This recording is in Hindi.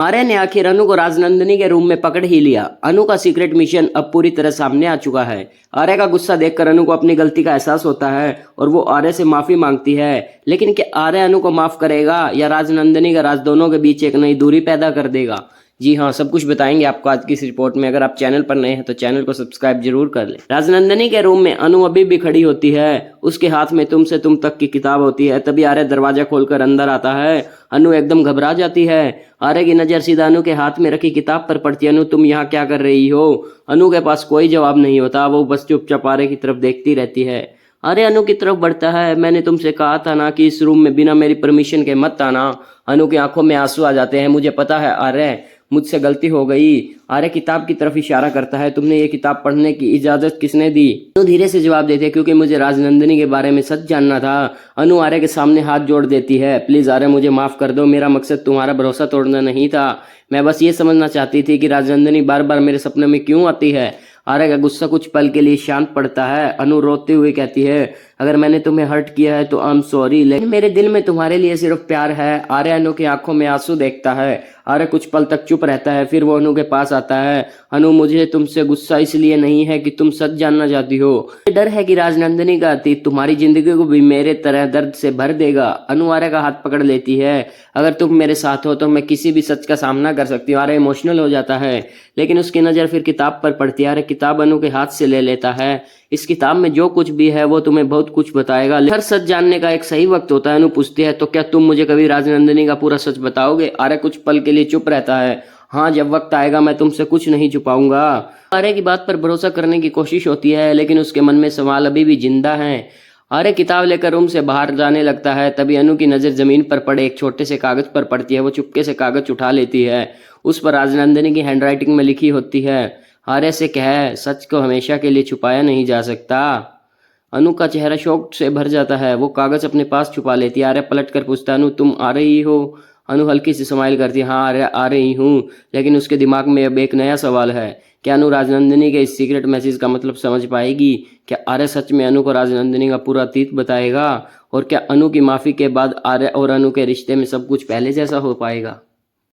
आर्य ने आखिर अनु को राजनंदिनी के रूम में पकड़ ही लिया। अनु का सीक्रेट मिशन अब पूरी तरह सामने आ चुका है। आर्य का गुस्सा देखकर अनु को अपनी गलती का एहसास होता है और वो आर्य से माफी मांगती है। लेकिन क्या आर्य अनु को माफ करेगा या राजनंदिनी का राज दोनों के बीच एक नई दूरी पैदा कर देगा? जी हाँ, सब कुछ बताएंगे आपको आज की इस रिपोर्ट में। अगर आप चैनल पर नए हैं तो चैनल को सब्सक्राइब जरूर कर लें। राजनंदिनी के रूम में अनु अभी भी खड़ी होती है। उसके हाथ में तुम से तुम तक की किताब होती है। तभी आर्य दरवाजा खोलकर अंदर आता है। अनु एकदम घबरा जाती है। आर्य की नजर सीधा अनु के हाथ में रखी किताब पर पड़ती है। अनु, तुम यहाँ क्या कर रही हो? अनु के पास कोई जवाब नहीं होता। वो बस चुपचाप आर्य की तरफ देखती रहती है। आर्य अनु की तरफ बढ़ता है। मैंने तुमसे कहा था ना कि इस रूम में बिना मेरी परमिशन के मत आना। अनु की आंखों में आंसू आ जाते हैं। मुझे पता है आर्य, मुझसे गलती हो गई। आर्य किताब की तरफ इशारा करता है। तुमने ये किताब पढ़ने की इजाजत किसने दी? अनु धीरे से जवाब देती है, क्योंकि मुझे राजनंदिनी के बारे में सच जानना था। अनु आर्य के सामने हाथ जोड़ देती है। प्लीज आर्य, मुझे माफ कर दो। मेरा मकसद तुम्हारा भरोसा तोड़ना नहीं था। मैं बस ये समझना चाहती थी कि राजनंदिनी बार बार मेरे सपने में क्यों आती है। आर्य का गुस्सा कुछ पल के लिए शांत पड़ता है। अनु रोते हुए कहती है, अगर मैंने तुम्हें हर्ट किया है तो आई एम सॉरी, लेकिन मेरे दिल में तुम्हारे लिए सिर्फ प्यार है। आर्य अनु की आंखों में आंसू देखता है। आर्य कुछ पल तक चुप रहता है। फिर वो अनु के पास आता है। अनु, मुझे तुमसे गुस्सा इसलिए नहीं है कि तुम सच जानना चाहती हो। मुझे डर है कि राजनंदिनी का अतीत तुम्हारी जिंदगी को भी मेरे तरह दर्द से भर देगा। अनु आर्य का हाथ पकड़ लेती है। अगर तुम मेरे साथ हो तो मैं किसी भी सच का सामना कर सकती हूँ। आर्य इमोशनल हो जाता है, लेकिन उसकी नजर फिर किताब पर पड़ती है। आर्य किताब अनु के हाथ से ले लेता है। इस किताब में जो कुछ भी है वो तुम्हें बहुत कुछ बताएगा। हर सच जानने का एक सही वक्त होता है। अनु पूछती है, तो क्या तुम मुझे कभी राजनंदिनी का पूरा सच बताओगे? आर्य कुछ पल के लिए चुप रहता है। हाँ, जब वक्त आएगा मैं तुमसे कुछ नहीं छुपाऊंगा। आर्य की बात पर भरोसा करने की कोशिश होती है, लेकिन उसके मन में सवाल अभी भी जिंदा है। आर्य किताब लेकर रूम से बाहर जाने लगता है। तभी अनु की नजर जमीन पर पड़े एक छोटे से कागज पर पड़ती है। वो चुपके से कागज उठा लेती है। उस पर राजनंदिनी की हैंडराइटिंग में लिखी होती है, आर्य से कह, सच को हमेशा के लिए छुपाया नहीं जा सकता। अनु का चेहरा शोक से भर जाता है। वो कागज अपने पास छुपा लेती है। आर्य पलट कर पूछता, अनु तुम आ रही हो? अनु हल्की सी स्माइल करती है, हाँ आर्य, आ रही हूँ। लेकिन उसके दिमाग में अब एक नया सवाल है। क्या अनु राजनंदिनी के इस सीक्रेट मैसेज का मतलब समझ पाएगी? क्या आर्य सच में अनु को राजनंदिनी का पूरा अतीत बताएगा? और क्या अनु की माफी के बाद आर्य और अनु के रिश्ते में सब कुछ पहले जैसा हो पाएगा?